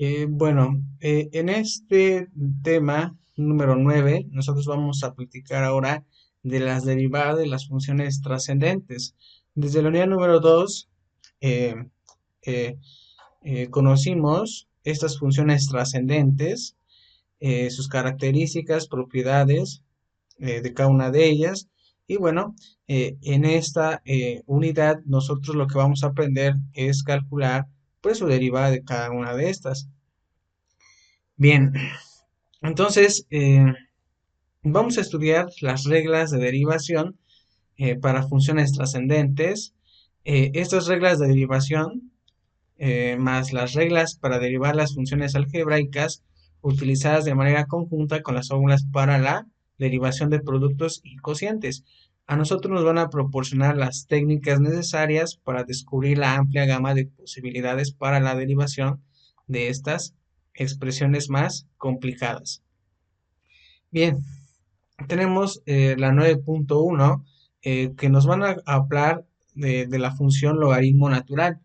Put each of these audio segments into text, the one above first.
En este tema número 9 nosotros vamos a platicar ahora de las derivadas de las funciones trascendentes. Desde la unidad número 2 eh, eh, conocimos estas funciones trascendentes, sus características, propiedades de cada una de ellas. Y bueno, en esta unidad nosotros lo que vamos a aprender es calcular pues su derivada de cada una de estas. Bien, entonces vamos a estudiar las reglas de derivación para funciones trascendentes. Estas reglas de derivación más las reglas para derivar las funciones algebraicas utilizadas de manera conjunta con las fórmulas para la derivación de productos y cocientes. A nosotros nos van a proporcionar las técnicas necesarias para descubrir la amplia gama de posibilidades para la derivación de estas expresiones más complicadas. Bien, tenemos la 9.1 que nos van a hablar de la función logaritmo natural.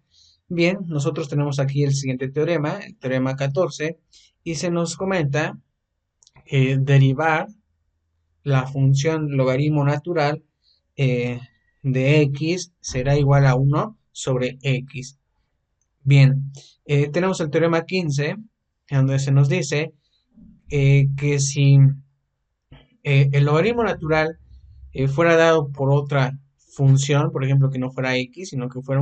Bien, nosotros tenemos aquí el siguiente teorema, el teorema 14, y se nos comenta que derivar la función logaritmo natural de x será igual a 1 sobre x. Bien, tenemos el teorema 15, donde se nos dice que si el logaritmo natural fuera dado por otra función, por ejemplo, que no fuera x, sino que fuera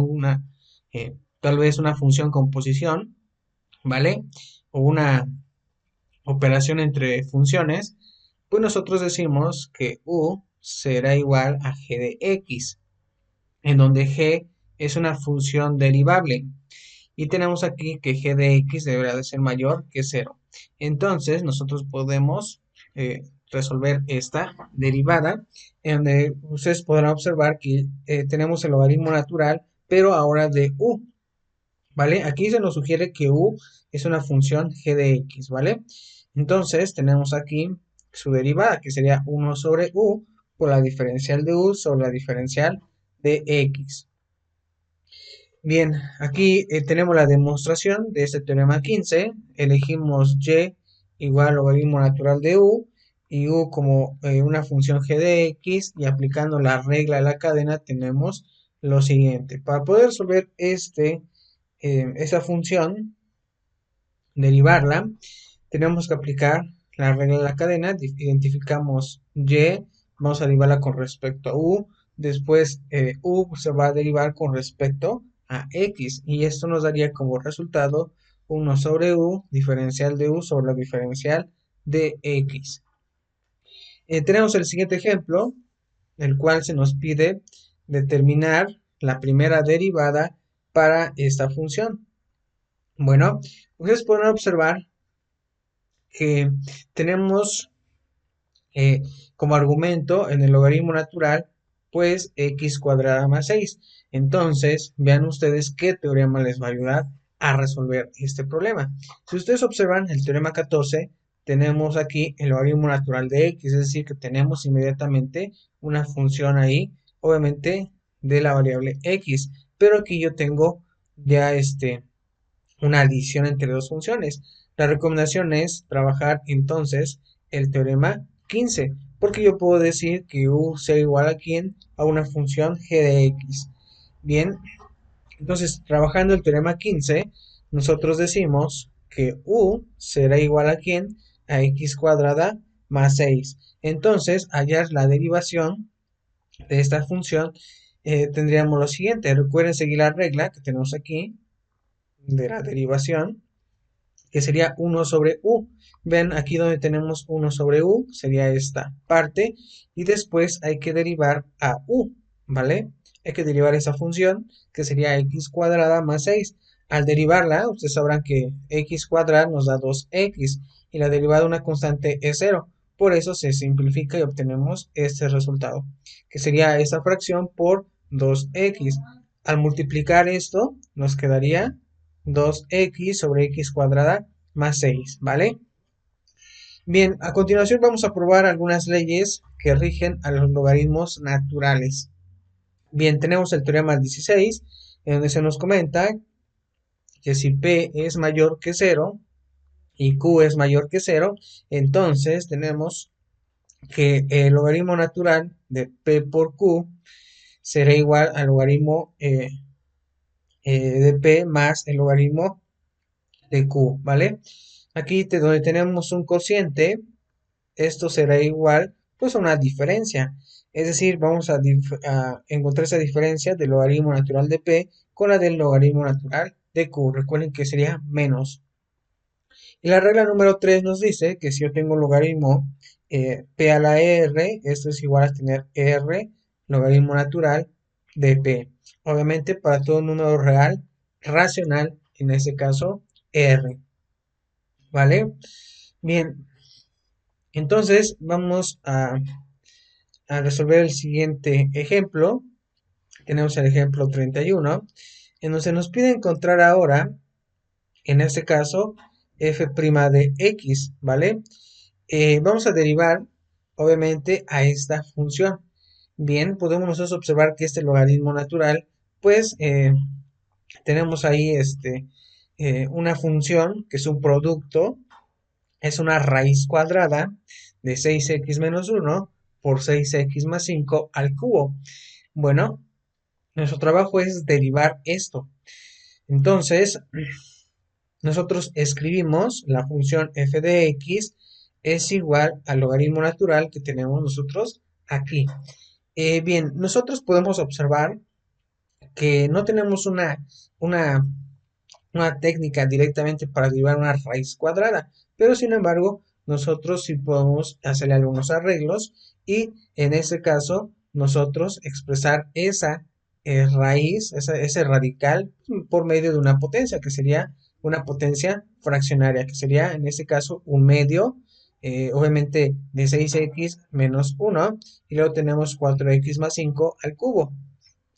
tal vez una función con posición, ¿vale? O una operación entre funciones, pues nosotros decimos que u será igual a g de x, en donde g es una función derivable. Y tenemos aquí que g de x deberá de ser mayor que 0. Entonces, nosotros podemos resolver esta derivada, en donde ustedes podrán observar que tenemos el logaritmo natural, pero ahora de u, ¿vale? Aquí se nos sugiere que u es una función g de x, ¿vale? Entonces, tenemos aquí su derivada, que sería 1 sobre u por la diferencial de u sobre la diferencial de x. Bien, aquí tenemos la demostración de este teorema 15. Elegimos y igual al logaritmo natural de u y u como una función g de x, y aplicando la regla de la cadena tenemos lo siguiente. Para poder resolver esta función, derivarla, tenemos que aplicar la regla de la cadena. Identificamos y, vamos a derivarla con respecto a u, después u se va a derivar con respecto a x, y esto nos daría como resultado 1 sobre u, diferencial de u sobre la diferencial de x. Tenemos el siguiente ejemplo, el cual se nos pide determinar la primera derivada para esta función. Bueno, ustedes pueden observar que tenemos eh, como argumento en el logaritmo natural, pues x cuadrada más 6. Entonces, vean ustedes qué teorema les va a ayudar a resolver este problema. Si ustedes observan el teorema 14, tenemos aquí el logaritmo natural de x, es decir, que tenemos inmediatamente una función ahí, obviamente de la variable x, pero aquí yo tengo ya una adición entre dos funciones. La recomendación es trabajar entonces el teorema 15, porque yo puedo decir que u sea igual a quién, a una función g de x. Bien, entonces trabajando el teorema 15, nosotros decimos que u será igual a quién, a x cuadrada más 6. Entonces, hallar la derivación de esta función, tendríamos lo siguiente. Recuerden seguir la regla que tenemos aquí de la derivación, que sería 1 sobre u. Ven aquí donde tenemos 1 sobre u, sería esta parte, y después hay que derivar a u, ¿vale? Hay que derivar esa función, que sería x cuadrada más 6. Al derivarla, ustedes sabrán que x cuadrada nos da 2x, y la derivada de una constante es 0. Por eso se simplifica y obtenemos este resultado, que sería esta fracción por 2x. Al multiplicar esto, nos quedaría 2x sobre x cuadrada más 6, ¿vale? Bien, a continuación vamos a probar algunas leyes que rigen a los logaritmos naturales. Bien, tenemos el teorema 16, en donde se nos comenta que si P es mayor que 0 y Q es mayor que 0, entonces tenemos que el logaritmo natural de P por Q será igual al logaritmo de P más el logaritmo de Q, ¿vale? Aquí donde tenemos un cociente, esto será igual pues a una diferencia. Es decir, vamos a encontrar esa diferencia del logaritmo natural de P con la del logaritmo natural de Q. Recuerden que sería menos. Y la regla número 3 nos dice que si yo tengo un logaritmo P a la R, esto es igual a tener R logaritmo natural de P. Obviamente para todo número real, racional, en este caso R. ¿Vale? Bien, entonces vamos a resolver el siguiente ejemplo. Tenemos el ejemplo 31, en donde se nos pide encontrar ahora, en este caso, f' de x, ¿vale? Vamos a derivar, obviamente, a esta función. Bien, podemos nosotros observar que este logaritmo natural, pues, tenemos ahí una función que es un producto, es una raíz cuadrada de 6x menos 1 por 6x más 5 al cubo. Bueno, nuestro trabajo es derivar esto. Entonces, nosotros escribimos la función f de x es igual al logaritmo natural que tenemos nosotros aquí. Bien, nosotros podemos observar que no tenemos una, una técnica directamente para derivar una raíz cuadrada, pero sin embargo, nosotros sí podemos hacerle algunos arreglos y en este caso, nosotros expresar esa raíz, ese radical por medio de una potencia, que sería una potencia fraccionaria, que sería en este caso un medio, obviamente de 6x menos 1, y luego tenemos 4x más 5 al cubo.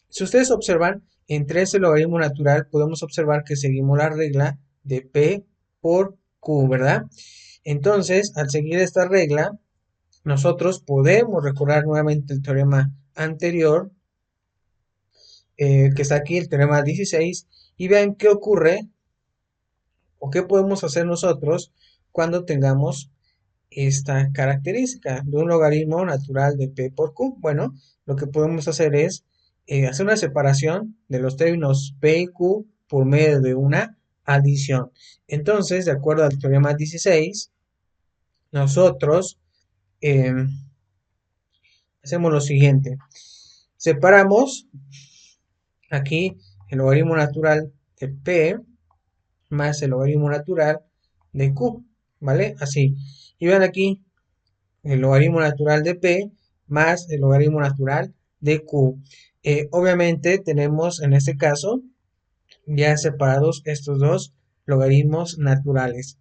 Si ustedes observan, entre ese logaritmo natural podemos observar que seguimos la regla de P por Q, ¿verdad? Entonces, al seguir esta regla, nosotros podemos recordar nuevamente el teorema anterior, que está aquí, el teorema 16, y vean qué ocurre o qué podemos hacer nosotros cuando tengamos esta característica de un logaritmo natural de P por Q. Bueno, lo que podemos hacer es hacer una separación de los términos P y Q por medio de una adición. Entonces, de acuerdo al teorema 16, nosotros eh, hacemos lo siguiente. Separamos aquí el logaritmo natural de P más el logaritmo natural de Q, ¿vale? Así. Y vean aquí el logaritmo natural de P más el logaritmo natural de Q. Obviamente tenemos en este caso ya separados estos dos logaritmos naturales.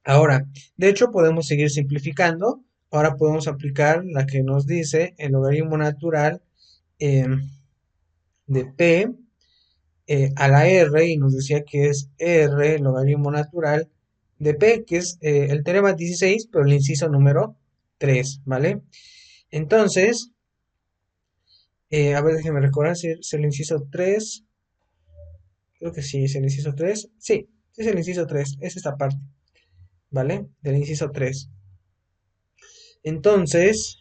Ahora, de hecho podemos seguir simplificando. Ahora podemos aplicar la que nos dice el logaritmo natural de P a la R, y nos decía que es R logaritmo natural de P, que es el teorema 16, pero el inciso número 3, ¿vale? Entonces, a ver, déjenme recordar si es el inciso 3. Creo que sí, es el inciso 3. Sí, es el inciso 3. Es esta parte, ¿vale? Del inciso 3. Entonces,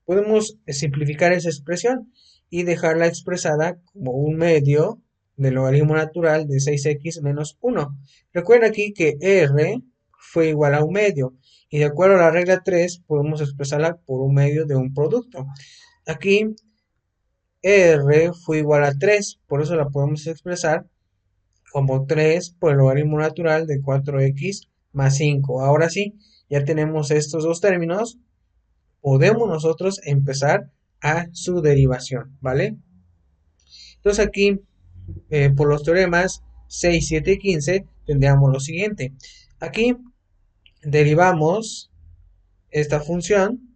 podemos simplificar esa expresión y dejarla expresada como un medio del logaritmo natural de 6x menos 1. Recuerden aquí que R fue igual a un medio. Y de acuerdo a la regla 3, podemos expresarla por un medio de un producto. Aquí R fue igual a 3, por eso la podemos expresar como 3 por el logaritmo natural de 4x más 5. Ahora sí, ya tenemos estos dos términos, podemos nosotros empezar a su derivación, ¿vale? Entonces aquí, por los teoremas 6, 7 y 15, tendríamos lo siguiente. Aquí derivamos esta función.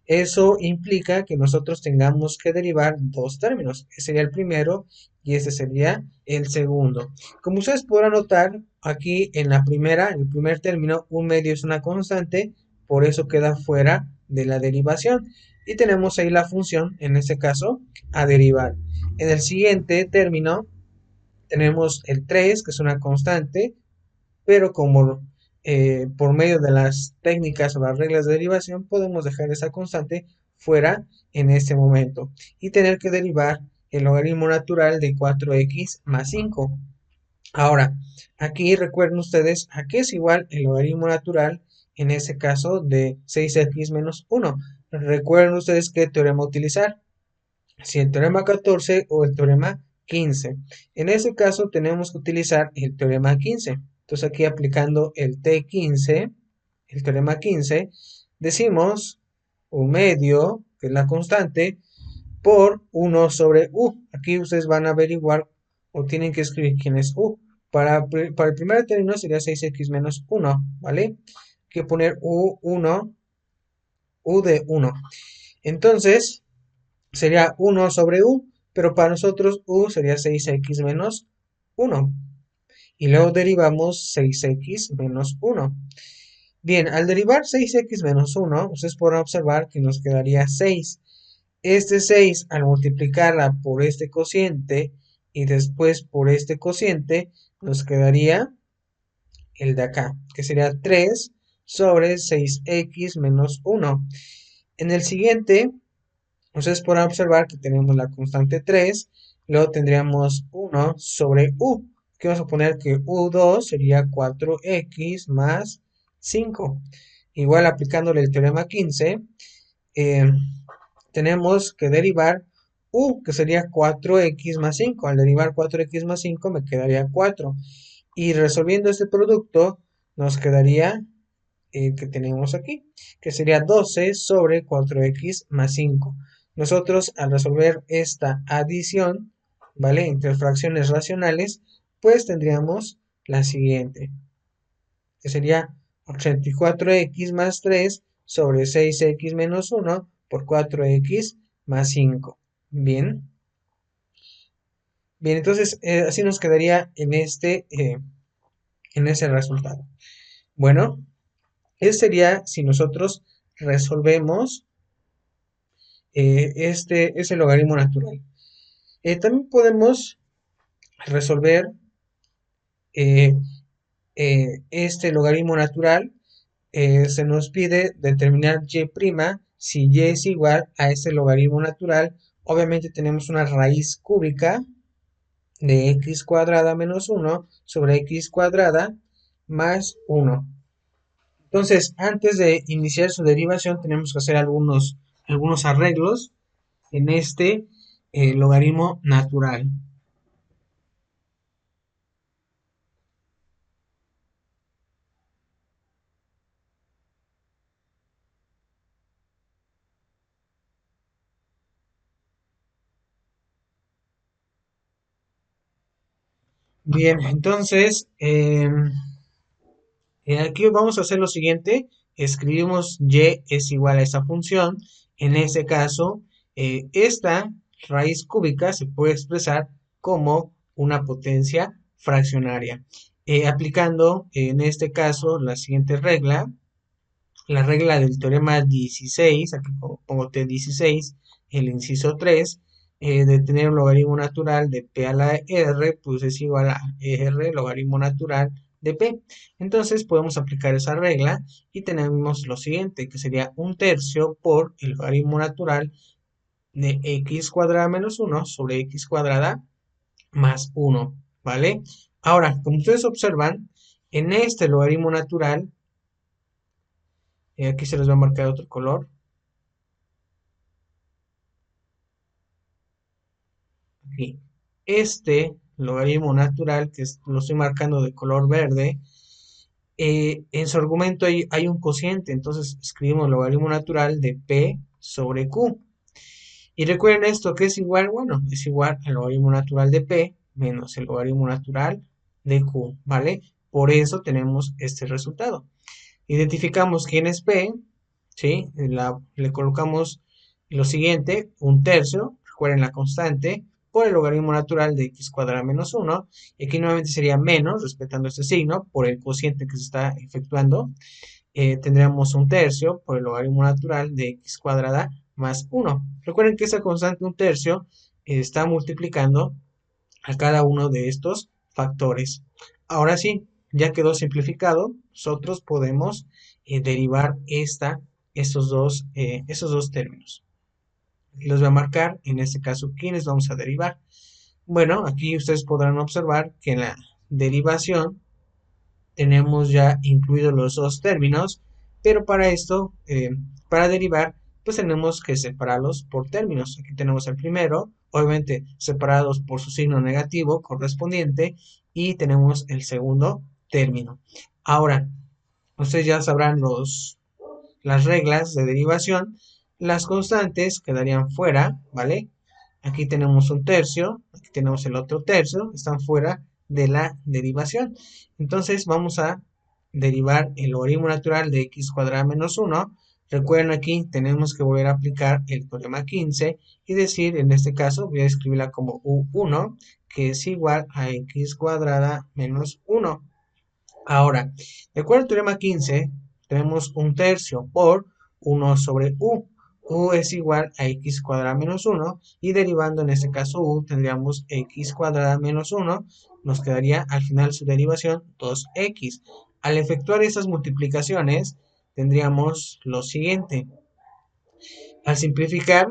Eso implica que nosotros tengamos que derivar dos términos. Este sería el primero y este sería el segundo. Como ustedes podrán notar, aquí en la primera, en el primer término, un medio es una constante, por eso queda fuera de la derivación. Y tenemos ahí la función, en este caso, a derivar. En el siguiente término, tenemos el 3, que es una constante, pero como por medio de las técnicas o las reglas de derivación podemos dejar esa constante fuera en este momento y tener que derivar el logaritmo natural de 4x más 5. Ahora, aquí recuerden ustedes a qué es igual el logaritmo natural, en este caso de 6x menos 1. Recuerden ustedes qué teorema utilizar, si el teorema 14 o el teorema 15. En este caso tenemos que utilizar el teorema 15. Entonces aquí aplicando el T15, el teorema 15, decimos un medio, que es la constante, por 1 sobre U. Aquí ustedes van a averiguar o tienen que escribir quién es U. Para el primer término sería 6x menos 1, ¿vale? Hay que poner U1, U de 1. Entonces, sería 1 sobre U, pero para nosotros U sería 6x menos 1. Y luego derivamos 6x menos 1. Bien, al derivar 6x menos 1, ustedes podrán observar que nos quedaría 6. Este 6 al multiplicarla por este cociente y después por este cociente, nos quedaría el de acá, que sería 3 sobre 6x menos 1. En el siguiente, ustedes podrán observar que tenemos la constante 3, luego tendríamos 1 sobre u, que vamos a poner que u2 sería 4x más 5. Igual aplicándole el teorema 15, eh, tenemos que derivar u, que sería 4x más 5. Al derivar 4x más 5 me quedaría 4. Y resolviendo este producto, nos quedaría el que tenemos aquí, que sería 12 sobre 4x más 5. Nosotros al resolver esta adición, ¿vale? Entre fracciones racionales, pues tendríamos la siguiente, que sería 84x más 3 sobre 6x menos 1 por 4x más 5. Bien, bien, entonces así nos quedaría en ese resultado. Bueno, ese sería si nosotros resolvemos ese logaritmo natural. También podemos resolver eh, este logaritmo natural. Se nos pide determinar y' si y es igual a este logaritmo natural. Obviamente tenemos una raíz cúbica de x cuadrada menos 1 sobre x cuadrada más 1. Entonces, antes de iniciar su derivación, tenemos que hacer algunos arreglos en este logaritmo natural. Bien, entonces, aquí vamos a hacer lo siguiente. Escribimos y es igual a esa función. En este caso, esta raíz cúbica se puede expresar como una potencia fraccionaria. Aplicando en este caso la siguiente regla, la regla del teorema 16, aquí pongo T16, el inciso 3, de tener un logaritmo natural de P a la R, pues es igual a R, logaritmo natural de P. Entonces podemos aplicar esa regla y tenemos lo siguiente, que sería un tercio por el logaritmo natural de x cuadrada menos 1 sobre x cuadrada más 1, ¿vale? Ahora, como ustedes observan, en este logaritmo natural, aquí se les va a marcar otro color, aquí. Este logaritmo natural, que lo estoy marcando de color verde, en su argumento hay un cociente, entonces escribimos logaritmo natural de P sobre Q. Y recuerden esto, que es igual, bueno, es igual al logaritmo natural de P menos el logaritmo natural de Q, ¿vale? Por eso tenemos este resultado. Identificamos quién es P, ¿sí? Le colocamos lo siguiente, un tercio, recuerden la constante, por el logaritmo natural de x cuadrada menos 1, y aquí nuevamente sería menos, respetando este signo, por el cociente que se está efectuando, tendríamos un tercio por el logaritmo natural de x cuadrada más 1. Recuerden que esa constante un tercio está multiplicando a cada uno de estos factores. Ahora sí, ya quedó simplificado, nosotros podemos derivar esos dos términos. Los voy a marcar, en este caso, ¿quiénes vamos a derivar? Bueno, aquí ustedes podrán observar que en la derivación tenemos ya incluidos los dos términos, pero para esto, para derivar, pues tenemos que separarlos por términos. Aquí tenemos el primero, obviamente separados por su signo negativo correspondiente, y tenemos el segundo término. Ahora, ustedes ya sabrán las reglas de derivación. Las constantes quedarían fuera, ¿vale? Aquí tenemos un tercio, aquí tenemos el otro tercio, están fuera de la derivación. Entonces vamos a derivar el logaritmo natural de x cuadrada menos 1. Recuerden, aquí tenemos que volver a aplicar el teorema 15 y decir, en este caso, voy a escribirla como u1, que es igual a x cuadrada menos 1. Ahora, de acuerdo al teorema 15, tenemos un tercio por 1 sobre u. U es igual a x cuadrada menos 1 y derivando en este caso u tendríamos x cuadrada menos 1, nos quedaría al final su derivación 2x. Al efectuar estas multiplicaciones tendríamos lo siguiente. Al simplificar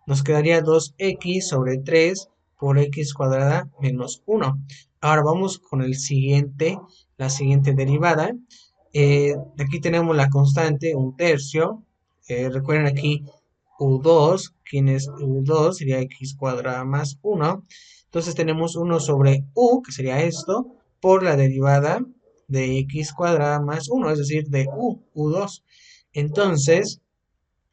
nos quedaría 2x sobre 3 por x cuadrada menos 1. Ahora vamos con la siguiente derivada. Aquí tenemos la constante, un tercio. Recuerden aquí u2, ¿quién es u2? Sería x cuadrada más 1. Entonces tenemos 1 sobre u, que sería esto, por la derivada de x cuadrada más 1, es decir, de u2. Entonces,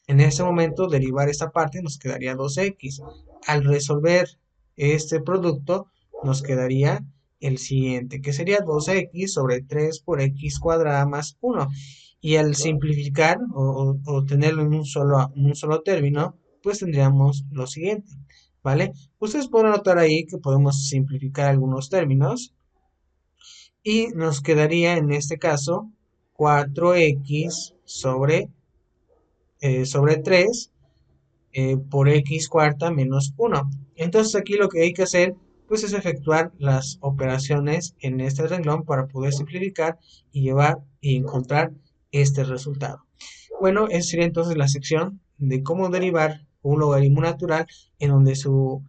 en ese momento, derivar esta parte nos quedaría 2x. Al resolver este producto, nos quedaría el siguiente, que sería 2x sobre 3 por x cuadrada más 1. Y al simplificar o tenerlo en un solo término, pues tendríamos lo siguiente, ¿vale? Ustedes pueden notar ahí que podemos simplificar algunos términos y nos quedaría en este caso 4x sobre 3 por x cuarta menos 1. Entonces aquí lo que hay que hacer pues es efectuar las operaciones en este renglón para poder simplificar y llevar y encontrar este resultado. Bueno, esa sería entonces la sección de cómo derivar un logaritmo natural en donde su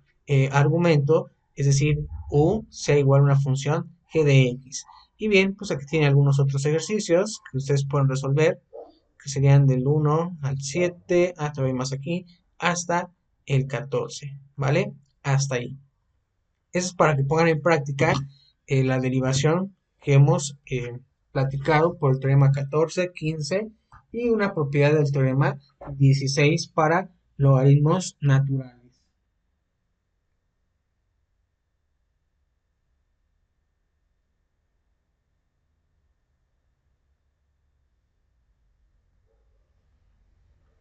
argumento, es decir, u, sea igual a una función g de x. Y bien, pues aquí tiene algunos otros ejercicios que ustedes pueden resolver, que serían del 1 al 7, todavía más aquí, hasta el 14, ¿vale? Hasta ahí. Eso es para que pongan en práctica la derivación que hemos platicado por el teorema 14, 15 y una propiedad del teorema 16 para logaritmos naturales.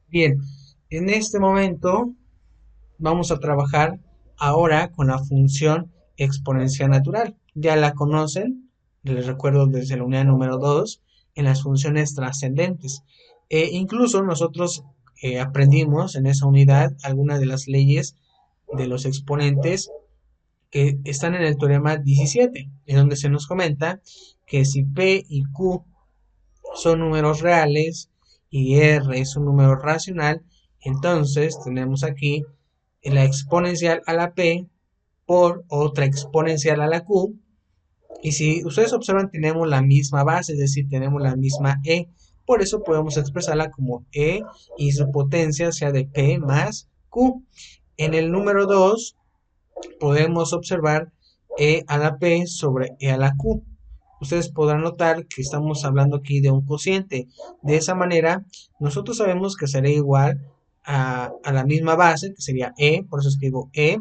Bien, en este momento vamos a trabajar ahora con la función exponencial natural. Ya la conocen, les recuerdo desde la unidad número 2, en las funciones trascendentes. Incluso nosotros aprendimos en esa unidad algunas de las leyes de los exponentes que están en el teorema 17, en donde se nos comenta que si P y Q son números reales y R es un número racional, entonces tenemos aquí la exponencial a la P por otra exponencial a la Q. Y si ustedes observan, tenemos la misma base, es decir, tenemos la misma E. Por eso podemos expresarla como E y su potencia sea de P más Q. En el número 2 podemos observar E a la P sobre E a la Q. Ustedes podrán notar que estamos hablando aquí de un cociente. De esa manera, nosotros sabemos que será igual a la misma base, que sería E, por eso escribo E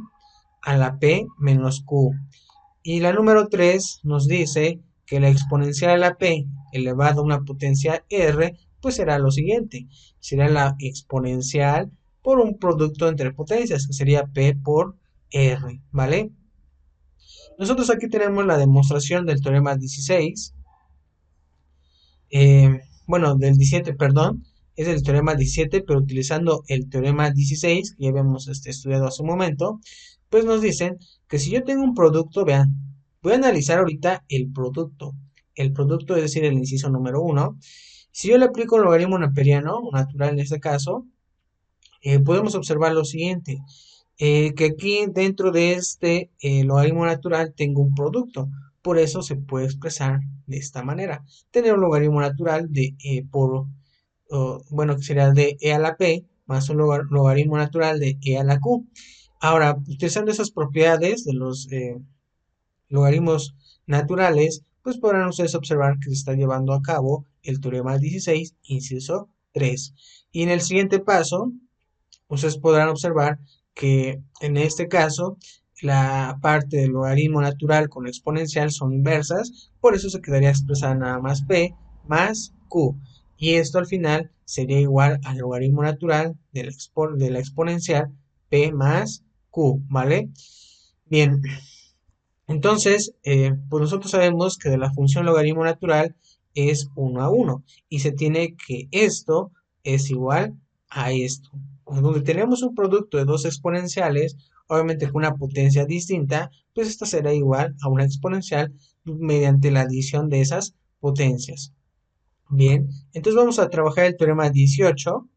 a la P menos Q. Y la número 3 nos dice que la exponencial a la P elevado a una potencia R, pues será lo siguiente. Será la exponencial por un producto entre potencias, que sería P por R, ¿vale? Nosotros aquí tenemos la demostración del teorema 16, bueno, del 17, perdón, es el teorema 17, pero utilizando el teorema 16, que ya habíamos estudiado hace un momento, Pues nos dicen que si yo tengo un producto, vean, voy a analizar ahorita el producto es decir, el inciso número uno. Si yo le aplico un logaritmo neperiano, natural en este caso, podemos observar lo siguiente, que aquí dentro de este logaritmo natural tengo un producto, por eso se puede expresar de esta manera. Tener un logaritmo natural de bueno, que sería de e a la p más un logaritmo natural de e a la q. Ahora, utilizando esas propiedades de los logaritmos naturales, pues podrán ustedes observar que se está llevando a cabo el teorema 16, inciso 3. Y en el siguiente paso, ustedes podrán observar que en este caso la parte del logaritmo natural con exponencial son inversas, por eso se quedaría expresada nada más p más q. Y esto al final sería igual al logaritmo natural de la exponencial p más q, ¿vale? Bien, entonces, pues nosotros sabemos que de la función logaritmo natural es 1 a 1 y se tiene que esto es igual a esto. Donde tenemos un producto de dos exponenciales, obviamente con una potencia distinta, pues esta será igual a una exponencial mediante la adición de esas potencias. Bien, entonces vamos a trabajar el teorema 18,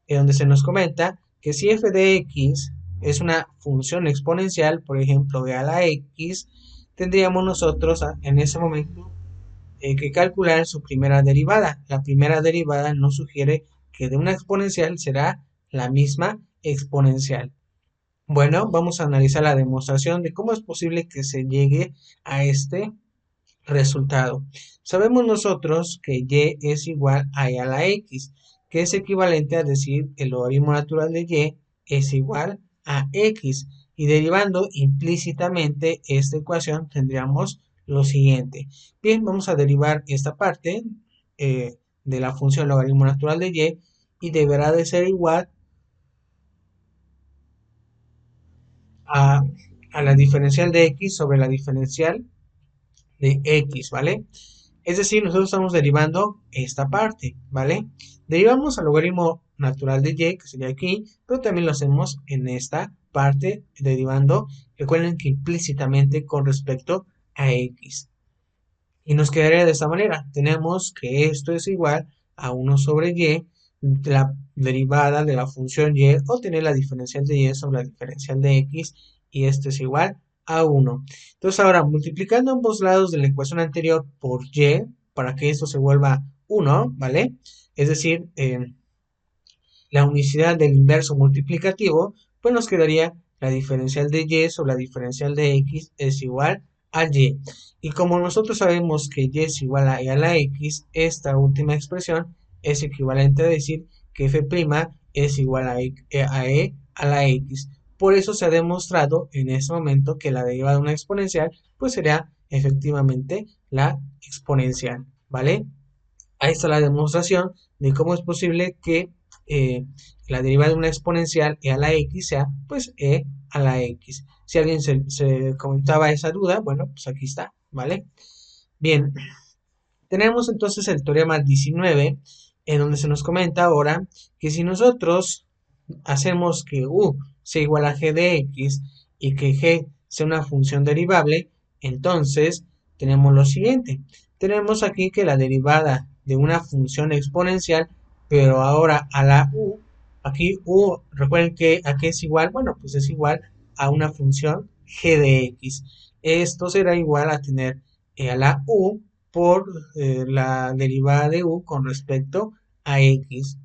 donde se nos comenta que si f de x es una función exponencial, por ejemplo, de a la x, tendríamos nosotros en ese momento que calcular su primera derivada. La primera derivada nos sugiere que de una exponencial será la misma exponencial. Bueno, vamos a analizar la demostración de cómo es posible que se llegue a este resultado. Sabemos nosotros que y es igual a y a la x, que es equivalente a decir el logaritmo natural de y es igual a x. Y derivando implícitamente esta ecuación tendríamos lo siguiente. Bien, vamos a derivar esta parte de la función logaritmo natural de y deberá de ser igual a, a la diferencial de x sobre la diferencial de x, ¿vale? Es decir, nosotros estamos derivando esta parte, ¿vale? Derivamos al logaritmo natural de y, que sería aquí, pero también lo hacemos en esta parte, derivando, recuerden que implícitamente con respecto a x. Y nos quedaría de esta manera. Tenemos que esto es igual a 1 sobre y, la derivada de la función y, o tener la diferencial de y sobre la diferencial de x, y esto es igual a 1. Entonces ahora, multiplicando ambos lados de la ecuación anterior por y, para que esto se vuelva 1, ¿vale? Es decir, la unicidad del inverso multiplicativo, pues nos quedaría la diferencial de y sobre la diferencial de x es igual a y. Y como nosotros sabemos que y es igual a y a la x, esta última expresión es equivalente a decir que f' es igual a e a la x. Por eso se ha demostrado en este momento que la derivada de una exponencial pues sería efectivamente la exponencial, ¿vale? Ahí está la demostración de cómo es posible que eh, la derivada de una exponencial e a la x sea pues e a la x. Si alguien se comentaba esa duda, bueno, pues aquí está, ¿vale? Bien, tenemos entonces el teorema 19, en donde se nos comenta ahora que si nosotros hacemos que u sea igual a g de x y que g sea una función derivable, entonces tenemos lo siguiente. Tenemos aquí que la derivada de una función exponencial, pero ahora a la u, aquí u, recuerden que aquí es igual, bueno, pues es igual a una función g de x. Esto será igual a tener a la u por la derivada de u con respecto a x.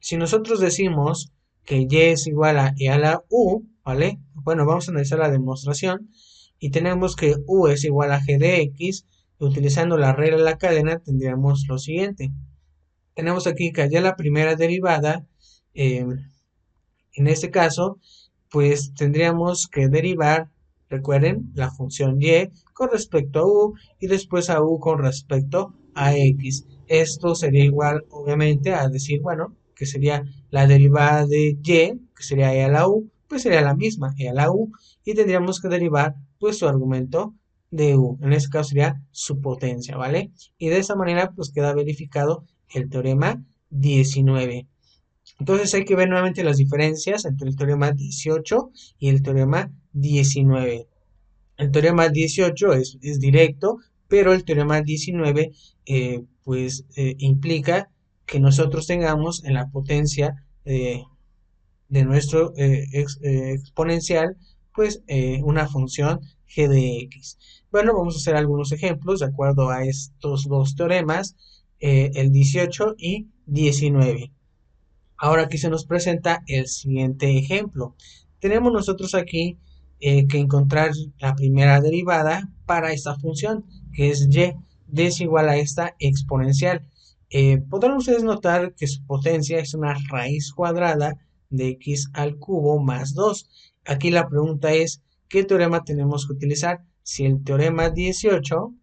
Si nosotros decimos que y es igual a e a la u, ¿vale? Bueno, vamos a analizar la demostración y tenemos que u es igual a g de x, y utilizando la regla de la cadena tendríamos lo siguiente. Tenemos aquí que ya la primera derivada, eh, en este caso, pues tendríamos que derivar, recuerden, la función y con respecto a u y después a u con respecto a x. Esto sería igual, obviamente, a decir, bueno, que sería la derivada de y, que sería e a la u, pues sería la misma, e a la u, y tendríamos que derivar, pues, su argumento de u. En este caso sería su potencia, ¿vale? Y de esa manera, pues, queda verificado el teorema 19. Entonces hay que ver nuevamente las diferencias entre el teorema 18 y el teorema 19. El teorema 18 es directo, pero el teorema 19 implica que nosotros tengamos en la potencia de nuestro exponencial una función g de x. Bueno, vamos a hacer algunos ejemplos de acuerdo a estos dos teoremas, el 18 y 19. Ahora aquí se nos presenta el siguiente ejemplo. Tenemos nosotros aquí que encontrar la primera derivada para esta función, que es y desigual a esta exponencial. Podrán ustedes notar que su potencia es una raíz cuadrada de x al cubo más 2. Aquí la pregunta es, ¿qué teorema tenemos que utilizar? Si el teorema 18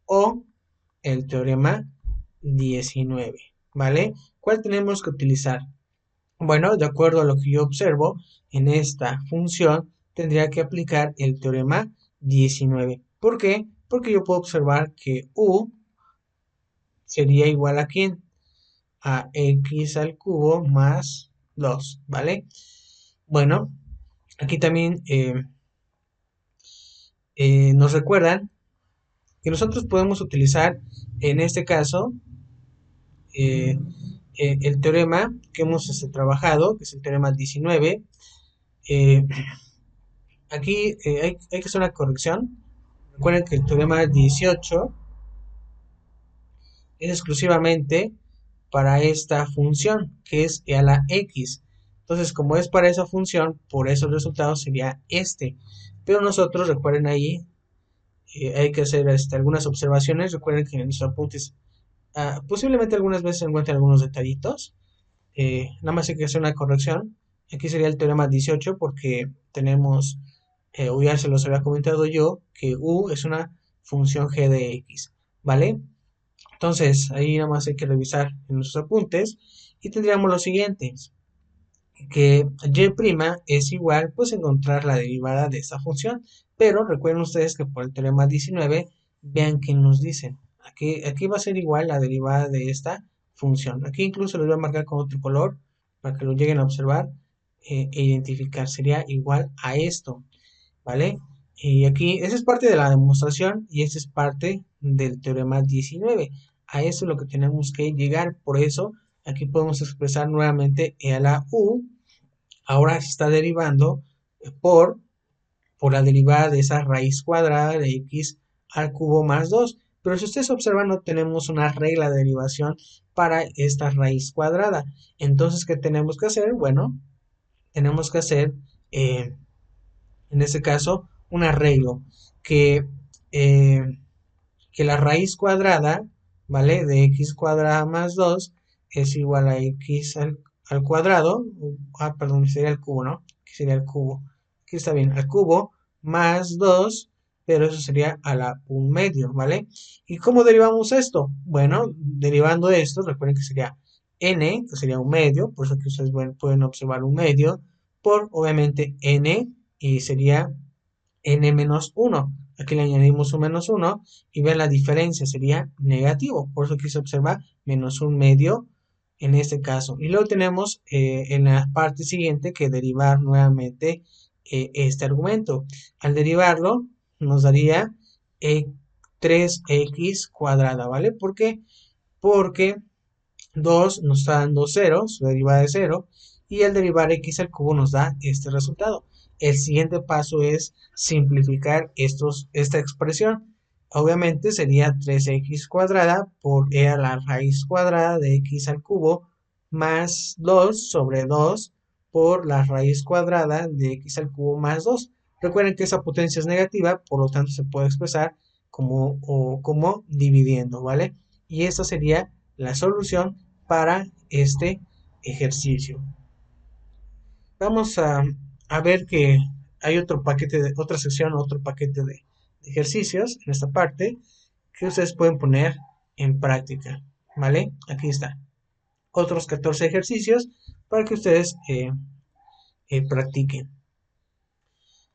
o el teorema 19, ¿vale? ¿Cuál tenemos que utilizar? Bueno, de acuerdo a lo que yo observo, en esta función tendría que aplicar el teorema 19. ¿Por qué? Porque yo puedo observar que u sería igual a ¿quién? A x al cubo más 2, ¿vale? Bueno, aquí también nos recuerdan que nosotros podemos utilizar en este caso eh, el teorema que hemos trabajado, que es el teorema 19. eh, Aquí hay que hacer una corrección. Recuerden que el teorema 18 es exclusivamente para esta función, que es e a la x. Entonces, como es para esa función, por eso el resultado sería este. Pero nosotros, recuerden ahí, hay que hacer algunas observaciones. Recuerden que en nuestros apuntes posiblemente algunas veces se encuentren algunos detallitos. Nada más hay que hacer una corrección. Aquí sería el teorema 18 porque tenemos, o ya se los había comentado yo, que u es una función g de x, ¿vale? Entonces, ahí nada más hay que revisar en nuestros apuntes y tendríamos lo siguiente, que y' es igual, pues encontrar la derivada de esta función, pero recuerden ustedes que por el teorema 19, vean que nos dicen, aquí va a ser igual la derivada de esta función. Aquí incluso les voy a marcar con otro color para que lo lleguen a observar e identificar, sería igual a esto, ¿vale? Y aquí, esa es parte de la demostración y esa es parte del teorema 19. A eso es lo que tenemos que llegar. Por eso, aquí podemos expresar nuevamente e a la u. Ahora se está derivando por, por la derivada de esa raíz cuadrada de x al cubo más 2. Pero si ustedes observan, no tenemos una regla de derivación para esta raíz cuadrada. Entonces, ¿qué tenemos que hacer? Bueno, tenemos que hacer en este caso, un arreglo que, eh, que la raíz cuadrada, ¿vale? De x cuadrada más 2 es igual a x al cuadrado, perdón, sería el cubo, ¿no? Aquí sería el cubo, aquí está bien, al cubo más 2, pero eso sería a la 1/2, ¿vale? ¿Y cómo derivamos esto? Bueno, derivando esto, recuerden que sería n, que sería 1/2, por eso que ustedes pueden observar 1/2, por obviamente n, y sería n menos 1. Aquí le añadimos un menos 1 y vean la diferencia, sería negativo. Por eso aquí se observa menos 1/2 en este caso. Y luego tenemos en la parte siguiente que derivar nuevamente este argumento. Al derivarlo nos daría 3x cuadrada, ¿vale? ¿Por qué? Porque 2 nos está dando 0, su derivada de 0, y al derivar x al cubo nos da este resultado. El siguiente paso es simplificar esta expresión. Obviamente sería 3x cuadrada por e a la raíz cuadrada de x al cubo más 2 sobre 2 por la raíz cuadrada de x al cubo más 2. Recuerden que esa potencia es negativa, por lo tanto se puede expresar como dividiendo, ¿vale? Y esta sería la solución para este ejercicio. Vamos a ver que hay otro paquete de otra sección, otro paquete de ejercicios en esta parte que ustedes pueden poner en práctica, ¿vale? Aquí está. Otros 14 ejercicios para que ustedes practiquen.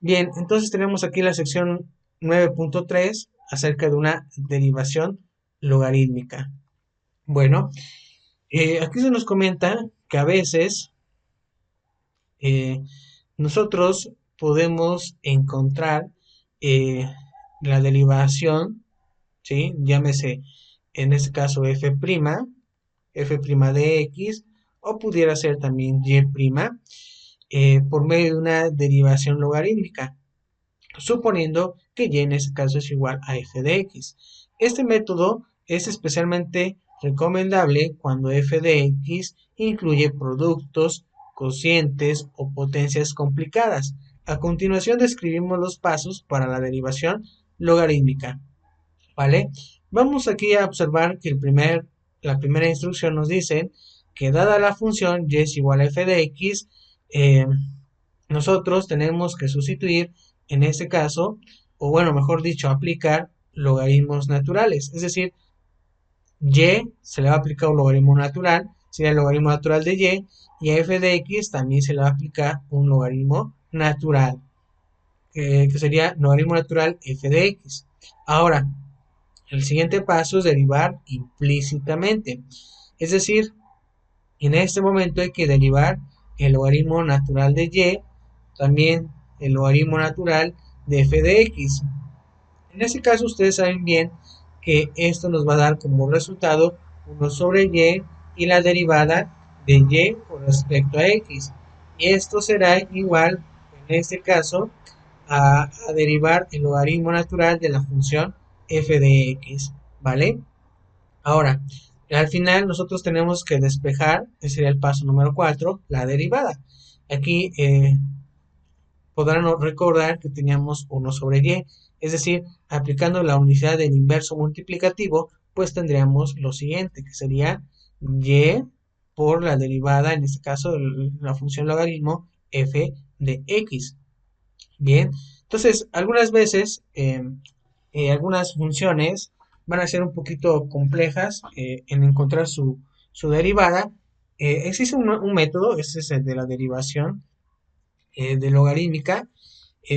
Bien, entonces tenemos aquí la sección 9.3 acerca de una derivación logarítmica. Bueno, aquí se nos comenta que a veces nosotros podemos encontrar la derivación, ¿sí? Llámese en este caso f' de x, o pudiera ser también y', por medio de una derivación logarítmica, suponiendo que y en este caso es igual a f de x. Este método es especialmente recomendable cuando f de x incluye productos, cocientes o potencias complicadas. A continuación describimos los pasos para la derivación logarítmica, ¿vale? Vamos aquí a observar que la primera instrucción nos dice que dada la función y es igual a f de x, eh, nosotros tenemos que sustituir en este caso, o bueno, mejor dicho, aplicar logaritmos naturales. Es decir, y se le va a aplicar un logaritmo natural, sería el logaritmo natural de y a f de x también se le va a aplicar un logaritmo natural, que sería logaritmo natural f de x. Ahora, el siguiente paso es derivar implícitamente. Es decir, en este momento hay que derivar el logaritmo natural de y, también el logaritmo natural de f de x. En este caso ustedes saben bien que esto nos va a dar como resultado 1 sobre y la derivada de y con respecto a x. Y esto será igual, en este caso, a derivar el logaritmo natural de la función f de x, ¿vale? Ahora, al final nosotros tenemos que despejar, ese sería el paso número 4, la derivada. Aquí podrán recordar que teníamos 1 sobre y, es decir, aplicando la unicidad del inverso multiplicativo, pues tendríamos lo siguiente, que sería y por la derivada, en este caso la función logaritmo f de x. Bien, entonces algunas veces algunas funciones van a ser un poquito complejas en encontrar su derivada. Existe un método, este es el de la derivación de logarítmica,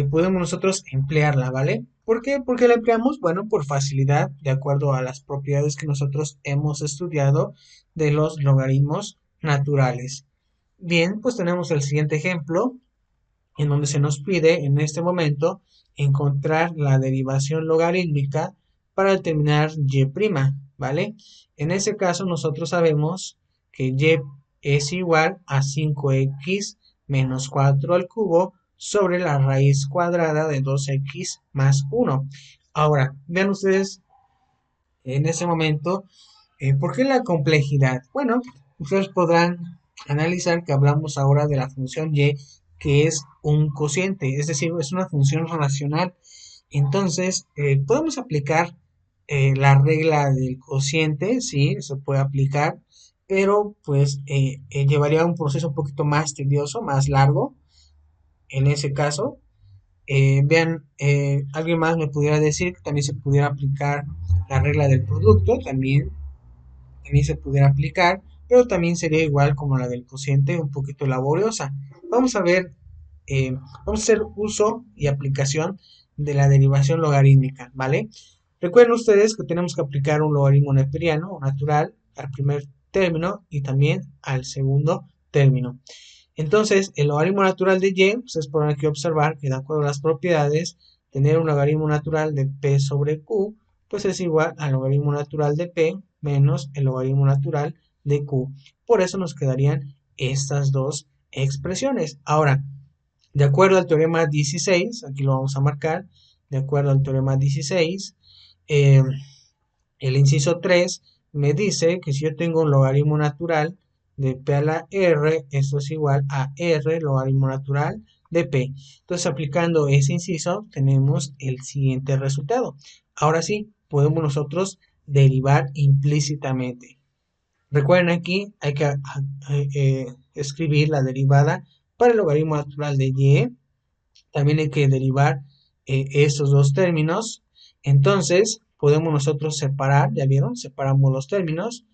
podemos nosotros emplearla, ¿vale? ¿Por qué? Porque la empleamos, bueno, por facilidad, de acuerdo a las propiedades que nosotros hemos estudiado de los logaritmos naturales. Bien, pues tenemos el siguiente ejemplo, en donde se nos pide en este momento encontrar la derivación logarítmica para determinar y', ¿vale? En ese caso nosotros sabemos que y es igual a 5x menos 4 al cubo sobre la raíz cuadrada de 2x más 1. Ahora, vean ustedes en ese momento, ¿por qué la complejidad? Bueno, ustedes podrán analizar que hablamos ahora de la función y, que es un cociente, es decir, es una función racional. Entonces, podemos aplicar la regla del cociente, sí, se puede aplicar, pero pues llevaría un proceso un poquito más tedioso, más largo, en ese caso. Vean, alguien más me pudiera decir que también se pudiera aplicar la regla del producto, también se pudiera aplicar, pero también sería igual como la del cociente, un poquito laboriosa. Vamos a ver, vamos a hacer uso y aplicación de la derivación logarítmica, ¿vale? Recuerden ustedes que tenemos que aplicar un logaritmo neperiano o natural al primer término y también al segundo término. Entonces, el logaritmo natural de y, ustedes podrán aquí observar que de acuerdo a las propiedades, tener un logaritmo natural de p sobre q, pues es igual al logaritmo natural de p menos el logaritmo natural de q. Por eso nos quedarían estas dos expresiones. Ahora, de acuerdo al teorema 16, aquí lo vamos a marcar, de acuerdo al teorema 16, eh, el inciso 3 me dice que si yo tengo un logaritmo natural de p a la r, esto es igual a r logaritmo natural de p. Entonces, aplicando ese inciso, tenemos el siguiente resultado. Ahora sí, podemos nosotros derivar implícitamente. Recuerden aquí, hay que escribir la derivada para el logaritmo natural de y. También hay que derivar estos dos términos. Entonces, podemos nosotros separar, ¿ya vieron? Separamos los términos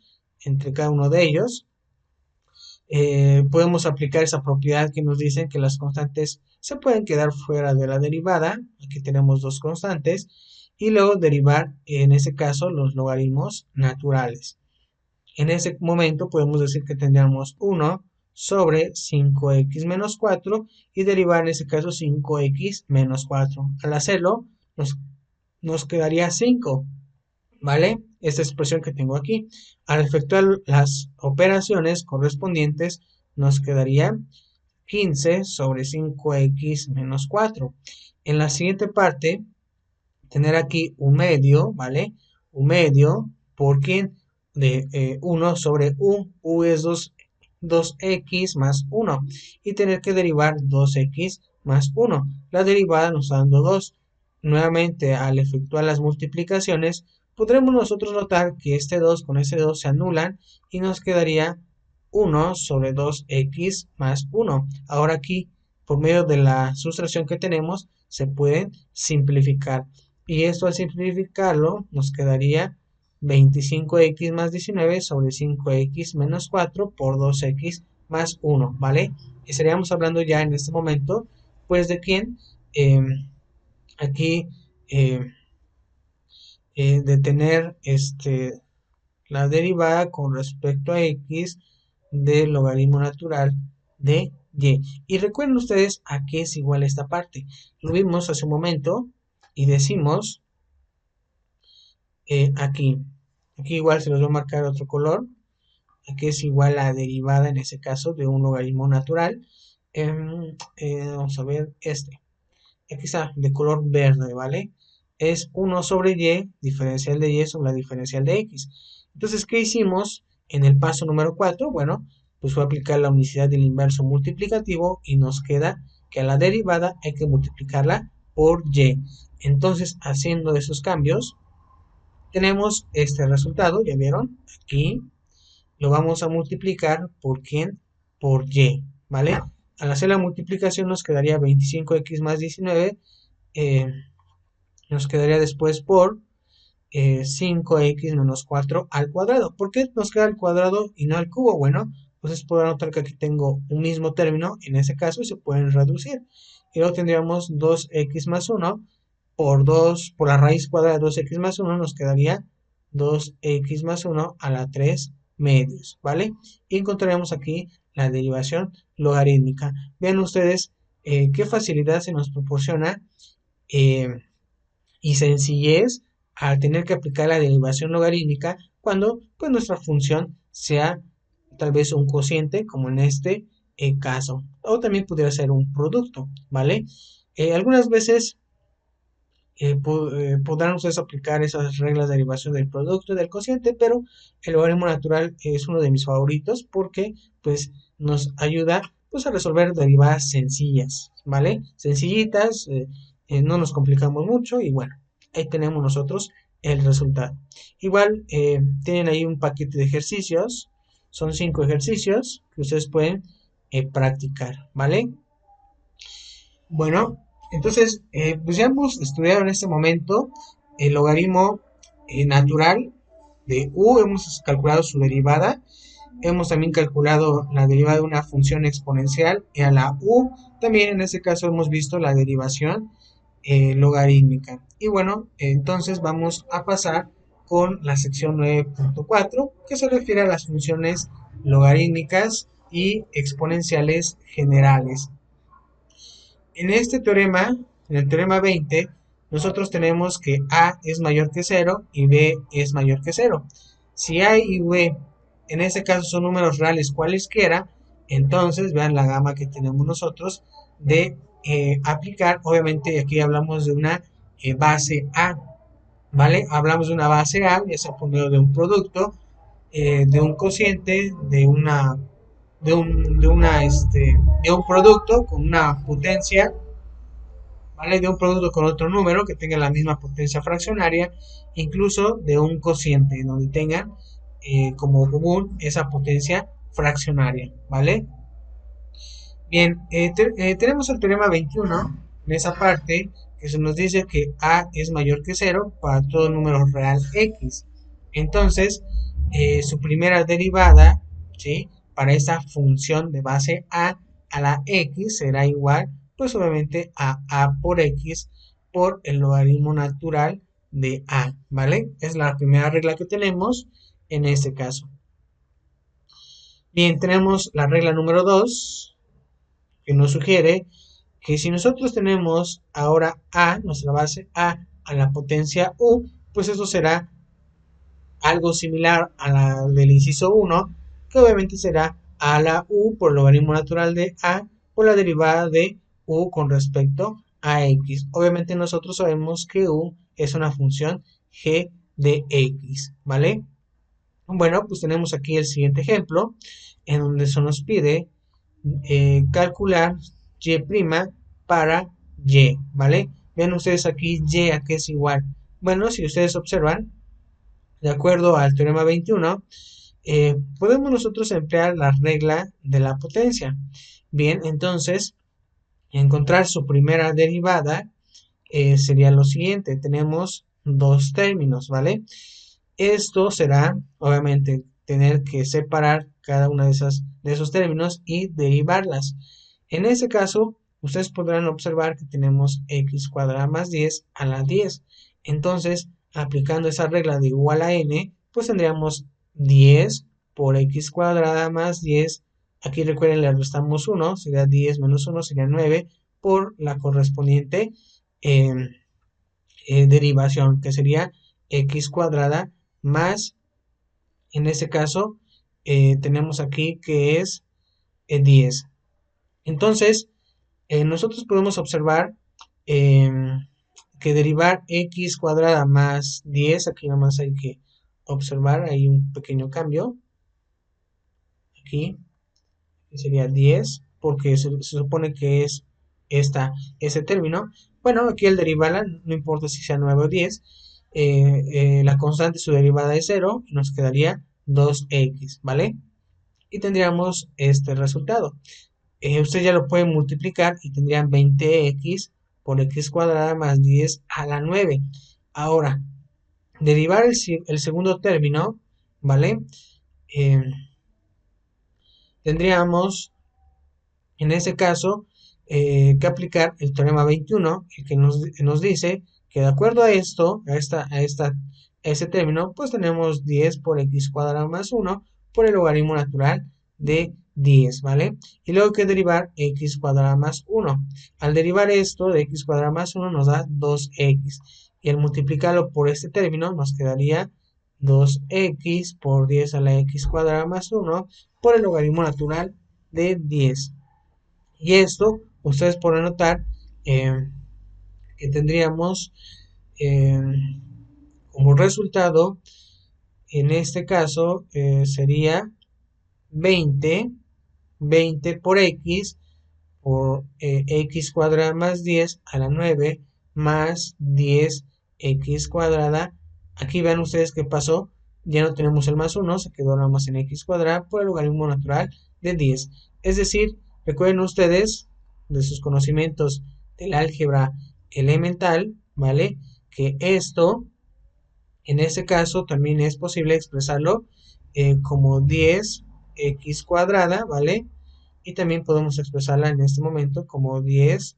entre cada uno de ellos. Podemos aplicar esa propiedad que nos dicen que las constantes se pueden quedar fuera de la derivada. Aquí tenemos dos constantes. Y luego derivar, en este caso, los logaritmos naturales. En ese momento podemos decir que tendríamos 1 sobre 5x menos 4 y derivar en este caso 5x menos 4. Al hacerlo nos quedaría 5, ¿vale? Esta expresión que tengo aquí. Al efectuar las operaciones correspondientes nos quedaría 15 sobre 5x menos 4. En la siguiente parte, tener aquí un medio, ¿vale? Un medio, porque de 1 sobre u es 2x más 1, y tener que derivar 2x más 1. La derivada nos está dando 2. Nuevamente, al efectuar las multiplicaciones, podremos nosotros notar que este 2 con ese 2 se anulan y nos quedaría 1 sobre 2x más 1. Ahora aquí, por medio de la sustracción que tenemos, se pueden simplificar. Y esto al simplificarlo nos quedaría 25x más 19 sobre 5x menos 4 por 2x más 1, ¿vale? Y estaríamos hablando ya en este momento, pues de quién aquí de tener la derivada con respecto a x del logaritmo natural de y. Y recuerden ustedes a qué es igual esta parte. Lo vimos hace un momento y decimos aquí igual se los voy a marcar otro color. Aquí es igual la derivada en ese caso de un logaritmo natural. Vamos a ver aquí está de color verde, ¿vale? Es 1 sobre y, diferencial de y sobre la diferencial de x. Entonces, ¿qué hicimos en el paso número 4? Bueno, pues fue aplicar la unicidad del inverso multiplicativo y nos queda que a la derivada hay que multiplicarla por y. Entonces, haciendo esos cambios, tenemos este resultado, ¿ya vieron? Aquí lo vamos a multiplicar por ¿quién? Por y, ¿vale? Al hacer la multiplicación nos quedaría 25x más 19, nos quedaría después por 5x menos 4 al cuadrado. ¿Por qué nos queda al cuadrado y no al cubo? Bueno, pues es por notar que aquí tengo un mismo término, en ese caso, y se pueden reducir. Y luego tendríamos 2x más 1 por 2, por la raíz cuadrada de 2x más 1 nos quedaría 2x más 1 a la 3 medios, ¿vale? Y encontraremos aquí la derivación logarítmica. Vean ustedes qué facilidad se nos proporciona eh, y sencillez al tener que aplicar la derivación logarítmica cuando pues, nuestra función sea tal vez un cociente, como en este caso, o también pudiera ser un producto, ¿vale? Algunas veces podrán ustedes aplicar esas reglas de derivación del producto y del cociente, pero el logaritmo natural es uno de mis favoritos porque pues nos ayuda pues a resolver derivadas sencillas, ¿vale? Sencillitas, no nos complicamos mucho y bueno, ahí tenemos nosotros el resultado. Igual tienen ahí un paquete de ejercicios, son 5 ejercicios que ustedes pueden practicar, ¿vale? Bueno, entonces, pues ya hemos estudiado en este momento el logaritmo natural de u, hemos calculado su derivada, hemos también calculado la derivada de una función exponencial y a la u, también en este caso hemos visto la derivación logarítmica. Y bueno, entonces vamos a pasar con la sección 9.4 que se refiere a las funciones logarítmicas y exponenciales generales. En este teorema, en el teorema 20, nosotros tenemos que a es mayor que 0 y b es mayor que 0. Si a y b en este caso son números reales cualesquiera, entonces vean la gama que tenemos nosotros de aplicar. Obviamente aquí hablamos de una base a, ¿vale? Hablamos de una base a, ya sea por medio de un producto, de un cociente, de un producto con una potencia, ¿vale? De un producto con otro número que tenga la misma potencia fraccionaria, incluso de un cociente donde tengan como común esa potencia fraccionaria, ¿vale? Bien, tenemos el teorema 21 en esa parte que se nos dice que a es mayor que 0 para todo número real x. Entonces, su primera derivada, ¿sí? Para esa función de base a la x será igual, pues obviamente a por x por el logaritmo natural de a, ¿vale? Es la primera regla que tenemos en este caso. Bien, tenemos la regla número 2 que nos sugiere que si nosotros tenemos ahora a, nuestra base a la potencia u, pues eso será algo similar a la del inciso 1, que obviamente será a la u por el logaritmo natural de a por la derivada de u con respecto a x. Obviamente nosotros sabemos que u es una función g de x, ¿vale? Bueno, pues tenemos aquí el siguiente ejemplo, en donde se nos pide calcular y' para y, ¿vale? Vean ustedes aquí y a qué es igual. Bueno, si ustedes observan, de acuerdo al teorema 21, podemos nosotros emplear la regla de la potencia. Bien, entonces, encontrar su primera derivada sería lo siguiente. Tenemos dos términos, ¿vale? Esto será, obviamente, tener que separar cada una de esos términos y derivarlas. En ese caso, ustedes podrán observar que tenemos x cuadrada más 10 a la 10. Entonces, aplicando esa regla de igual a n, pues tendríamos 10 por x cuadrada más 10. Aquí recuerden, le restamos 1, sería 10 menos 1, sería 9, por la correspondiente eh, derivación, que sería x cuadrada más, en este caso, tenemos aquí que es 10. Entonces, nosotros podemos observar eh, que derivar x cuadrada más 10, aquí nomás hay que observar, hay un pequeño cambio, aquí sería 10, porque se supone que es ese término. Bueno, aquí el derivarla, no importa si sea 9 o 10, la constante, su derivada es 0, y nos quedaría 2x, ¿vale? Y tendríamos este resultado. Usted ya lo puede multiplicar y tendrían 20x por x cuadrada más 10 a la 9. Ahora, derivar el segundo término, ¿vale? Eh, tendríamos en ese caso que aplicar el teorema 21, el que nos dice que de acuerdo a esto, a ese término, pues tenemos 10 por x cuadrado más 1 por el logaritmo natural de 10, ¿vale? Y luego hay que derivar x cuadrado más 1. Al derivar esto de x cuadrado más 1 nos da 2x. Y al multiplicarlo por este término nos quedaría 2x por 10 a la x cuadrada más 1 por el logaritmo natural de 10. Y esto, ustedes podrán notar que tendríamos eh, como resultado, en este caso, sería 20 por x por x cuadrada más 10 a la 9 más 10x cuadrada. Aquí vean ustedes qué pasó. Ya no tenemos el más 1, se quedó nada más en x cuadrada por el logaritmo natural de 10. Es decir, recuerden ustedes de sus conocimientos del álgebra elemental, ¿vale? Que esto, en este caso, también es posible expresarlo como 10x cuadrada, ¿vale? Y también podemos expresarla en este momento como 10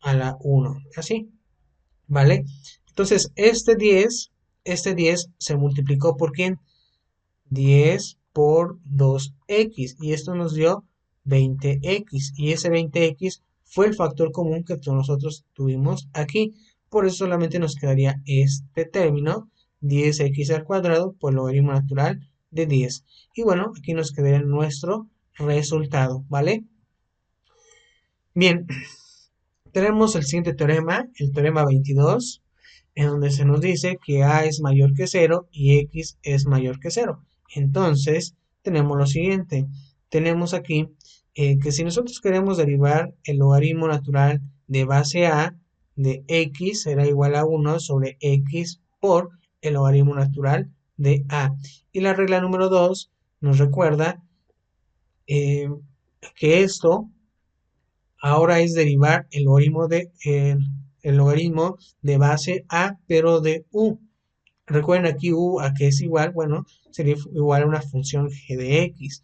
a la 1, así, ¿vale? Entonces, este 10 se multiplicó por ¿quién? 10 por 2x, y esto nos dio 20x, y ese 20x fue el factor común que nosotros tuvimos aquí. Por eso solamente nos quedaría este término, 10x al cuadrado por el logaritmo natural de 10. Y bueno, aquí nos quedaría nuestro resultado, ¿vale? Bien, tenemos el siguiente teorema, el teorema 22, en donde se nos dice que a es mayor que 0 y x es mayor que 0. Entonces, tenemos lo siguiente. Tenemos aquí que si nosotros queremos derivar el logaritmo natural de base a de x será igual a 1 sobre x por el logaritmo natural de a. Y la regla número 2 nos recuerda que esto ahora es derivar el logaritmo de base a, pero de u. Recuerden aquí u a que es igual, bueno, sería igual a una función g de x.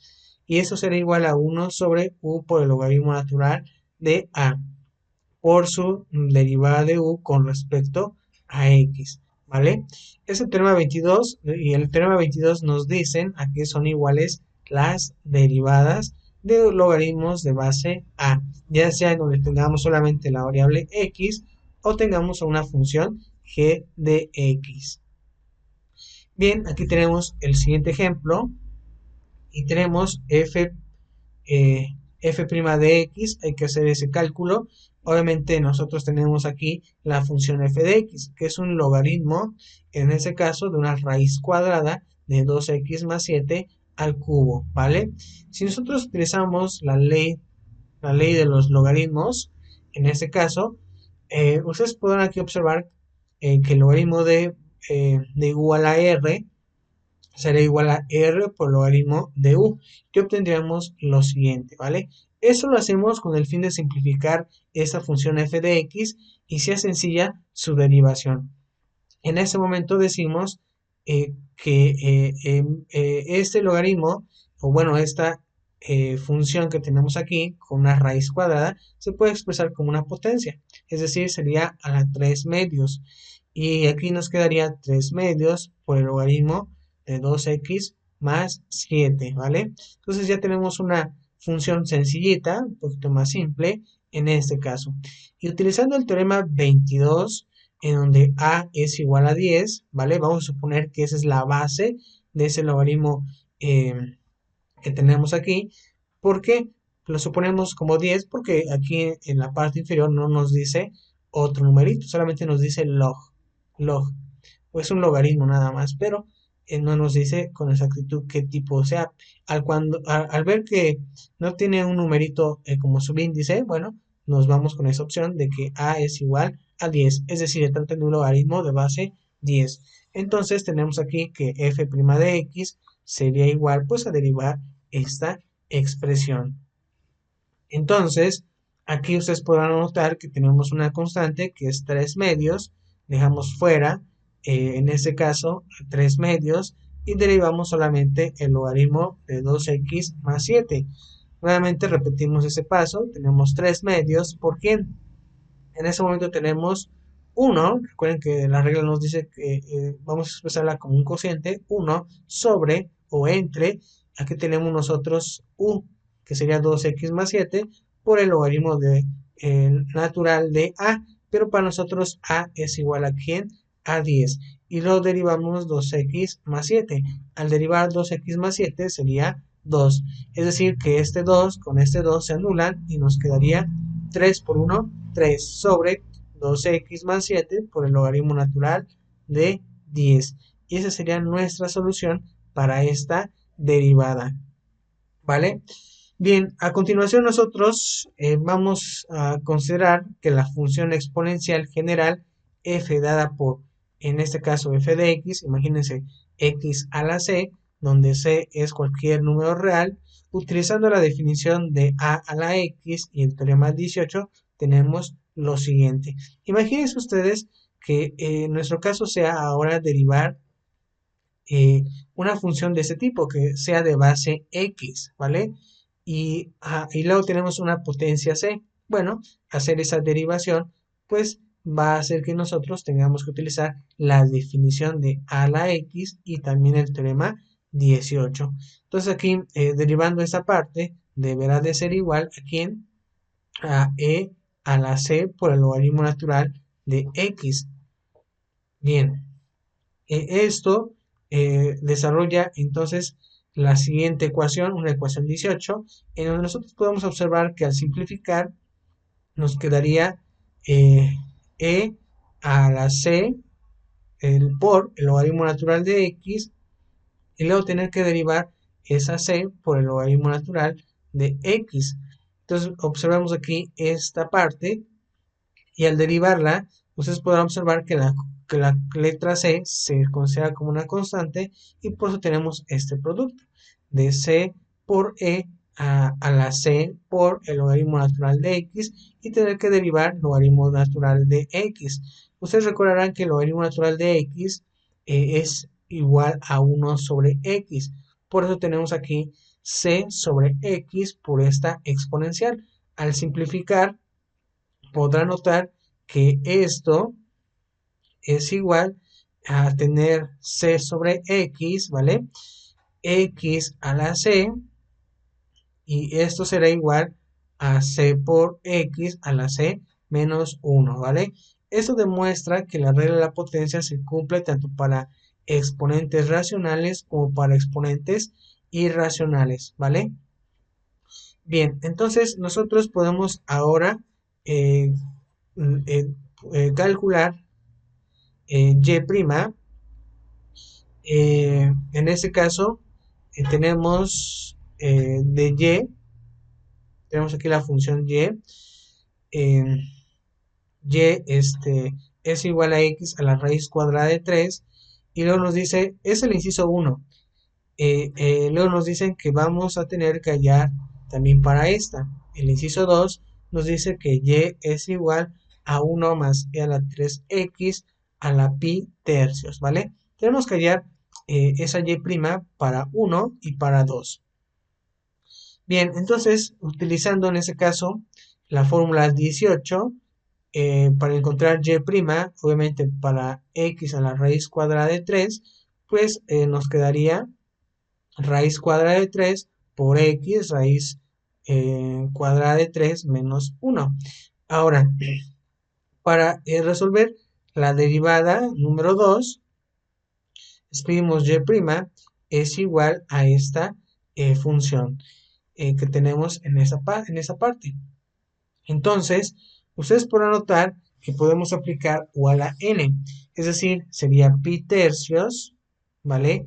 Y eso será igual a 1 sobre u por el logaritmo natural de a, por su derivada de u con respecto a x, ¿vale? Ese teorema 22 y el teorema 22 nos dicen a que son iguales las derivadas de logaritmos de base a, ya sea en donde tengamos solamente la variable x o tengamos una función g de x. Bien, aquí tenemos el siguiente ejemplo y tenemos eh, f' de x, hay que hacer ese cálculo. Obviamente nosotros tenemos aquí la función f de x, que es un logaritmo, en ese caso, de una raíz cuadrada de 2x más 7 al cubo, ¿vale? Si nosotros utilizamos la ley de los logaritmos, en este caso, ustedes podrán aquí observar que el logaritmo de igual a r será igual a r por logaritmo de u, y obtendríamos lo siguiente, ¿vale? Eso lo hacemos con el fin de simplificar esta función f de x y sea sencilla su derivación. En ese momento decimos que este logaritmo, o bueno, esta función que tenemos aquí con una raíz cuadrada, se puede expresar como una potencia, es decir, sería a la 3 medios. Y aquí nos quedaría 3 medios por el logaritmo de 2x más 7, ¿vale? Entonces ya tenemos una función sencillita, un poquito más simple en este caso. Y utilizando el teorema 22, en donde a es igual a 10, ¿vale? Vamos a suponer que esa es la base de ese logaritmo eh, que tenemos aquí. ¿Por qué? Lo suponemos como 10 porque aquí en la parte inferior no nos dice otro numerito, solamente nos dice log, pues un logaritmo nada más, pero no nos dice con exactitud qué tipo sea. Al ver que no tiene un numerito como subíndice, bueno, nos vamos con esa opción de que a es igual a 10, es decir, se trata de un logaritmo de base 10. Entonces tenemos aquí que f' de x sería igual pues a derivar esta expresión. Entonces, aquí ustedes podrán notar que tenemos una constante que es 3 medios, dejamos fuera, en este caso, 3 medios, y derivamos solamente el logaritmo de 2x más 7. Nuevamente repetimos ese paso, tenemos 3 medios, ¿por quién? En ese momento tenemos 1, recuerden que la regla nos dice que vamos a expresarla como un cociente, 1 sobre o entre, aquí tenemos nosotros u, que sería 2x más 7, por el logaritmo natural de a, pero para nosotros a es igual a ¿quién? A 10. Y lo derivamos 2x más 7. Al derivar 2x más 7 sería 2. Es decir, que este 2 con este 2 se anulan y nos quedaría 3 por 1, 3 sobre 2x más 7 por el logaritmo natural de 10. Y esa sería nuestra solución para esta derivada. ¿Vale? Bien, a continuación nosotros vamos a considerar que la función exponencial general f dada por, en este caso, f de x, imagínense x a la c, donde c es cualquier número real, utilizando la definición de a la x y el teorema 18, tenemos lo siguiente. Imagínense ustedes que en nuestro caso sea ahora derivar eh, una función de ese tipo, que sea de base x, ¿vale? Y luego tenemos una potencia c. Bueno, hacer esa derivación, pues va a hacer que nosotros tengamos que utilizar la definición de a la x y también el teorema 18. Entonces aquí, derivando esta parte, deberá de ser igual a quién? A e a la c por el logaritmo natural de x. Bien, esto desarrolla entonces la siguiente ecuación, una ecuación 18, en donde nosotros podemos observar que al simplificar nos quedaría eh, e a la c por el logaritmo natural de x y luego tener que derivar esa c por el logaritmo natural de x. Entonces observamos aquí esta parte y al derivarla, ustedes podrán observar que la letra C se considera como una constante y por eso tenemos este producto de C por E a la C por el logaritmo natural de X y tener que derivar el logaritmo natural de X. Ustedes recordarán que el logaritmo natural de X es igual a 1 sobre X. Por eso tenemos aquí C sobre X por esta exponencial. Al simplificar, podrá notar que esto es igual a tener c sobre x, ¿vale? x a la c, y esto será igual a c por x a la c menos 1, ¿vale? Esto demuestra que la regla de la potencia se cumple tanto para exponentes racionales como para exponentes irracionales, ¿vale? Bien, entonces nosotros podemos ahora eh, eh, calcular y'. En este caso tenemos de y, tenemos aquí la función eh, y es igual a x a la raíz cuadrada de 3, y luego nos dice, es el inciso 1, luego nos dicen que vamos a tener que hallar también para esta. El inciso 2 nos dice que y es igual a 1 más e a la 3x a la pi tercios, ¿vale? Tenemos que hallar esa y' para 1 y para 2. Bien, entonces, utilizando en ese caso la fórmula 18, para encontrar y', obviamente para x a la raíz cuadrada de 3, pues nos quedaría raíz cuadrada de 3 por x raíz cuadrada de 3 menos 1. Ahora, para resolver la derivada número 2, escribimos y' es igual a esta función que tenemos en esa parte. Entonces, ustedes podrán notar que podemos aplicar u a la n, es decir, sería pi tercios, ¿vale?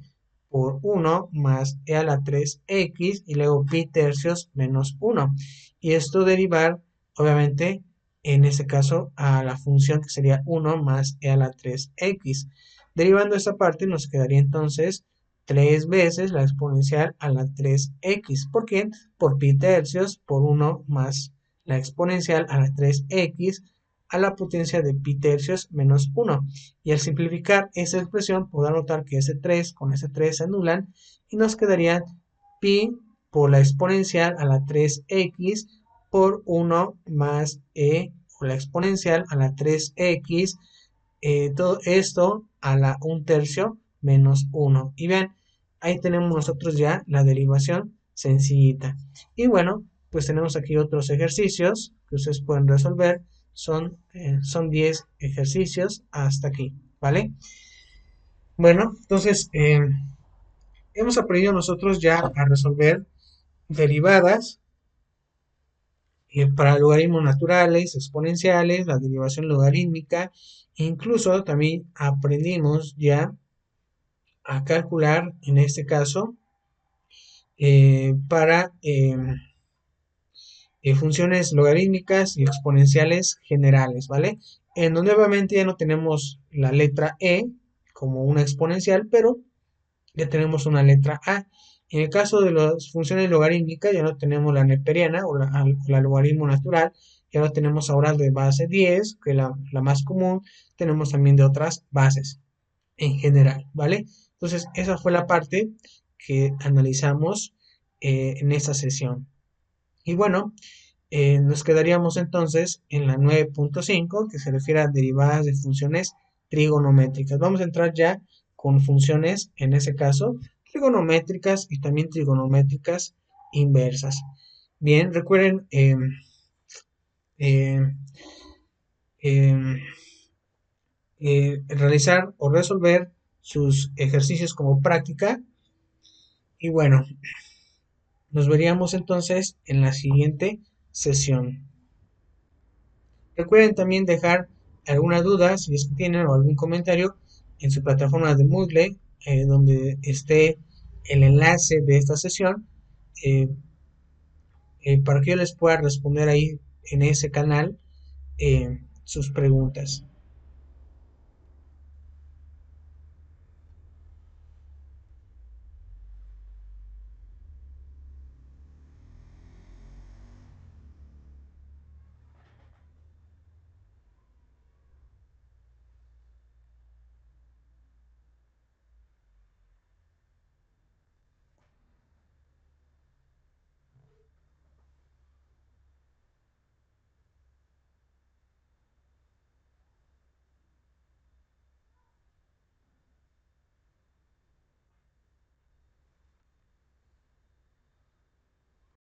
Por 1 más e a la 3x y luego pi tercios menos 1. Y esto derivar, obviamente, en este caso, a la función que sería 1 más e a la 3x. Derivando esta parte nos quedaría entonces 3 veces la exponencial a la 3x. ¿Por qué? Por pi tercios por 1 más la exponencial a la 3x a la potencia de pi tercios menos 1. Y al simplificar esa expresión, podrán notar que ese 3 con ese 3 se anulan y nos quedaría pi por la exponencial a la 3x por 1 más e por la exponencial a la 3x, todo esto a la 1 tercio menos 1. Y vean, ahí tenemos nosotros ya la derivación sencillita. Y bueno, pues tenemos aquí otros ejercicios que ustedes pueden resolver. Son 10 ejercicios hasta aquí, ¿vale? Bueno, entonces hemos aprendido nosotros ya a resolver derivadas para logaritmos naturales, exponenciales, la derivación logarítmica. Incluso también aprendimos ya a calcular, en este caso, para funciones logarítmicas y exponenciales generales, ¿vale? En donde obviamente ya no tenemos la letra e como una exponencial, pero ya tenemos una letra a. En el caso de las funciones logarítmicas ya no tenemos la neperiana o la logaritmo natural, ya lo tenemos ahora de base 10, que es la más común, tenemos también de otras bases en general, ¿vale? Entonces esa fue la parte que analizamos en esta sesión. Y bueno, nos quedaríamos entonces en la 9.5, que se refiere a derivadas de funciones trigonométricas. Vamos a entrar ya con funciones, en ese caso, trigonométricas y también trigonométricas inversas. Bien, recuerden eh, eh, realizar o resolver sus ejercicios como práctica. Y bueno, nos veríamos entonces en la siguiente sesión. Recuerden también dejar alguna duda, si es que tienen, o algún comentario en su plataforma de Moodle, donde esté el enlace de esta sesión, eh, para que yo les pueda responder ahí en ese canal sus preguntas.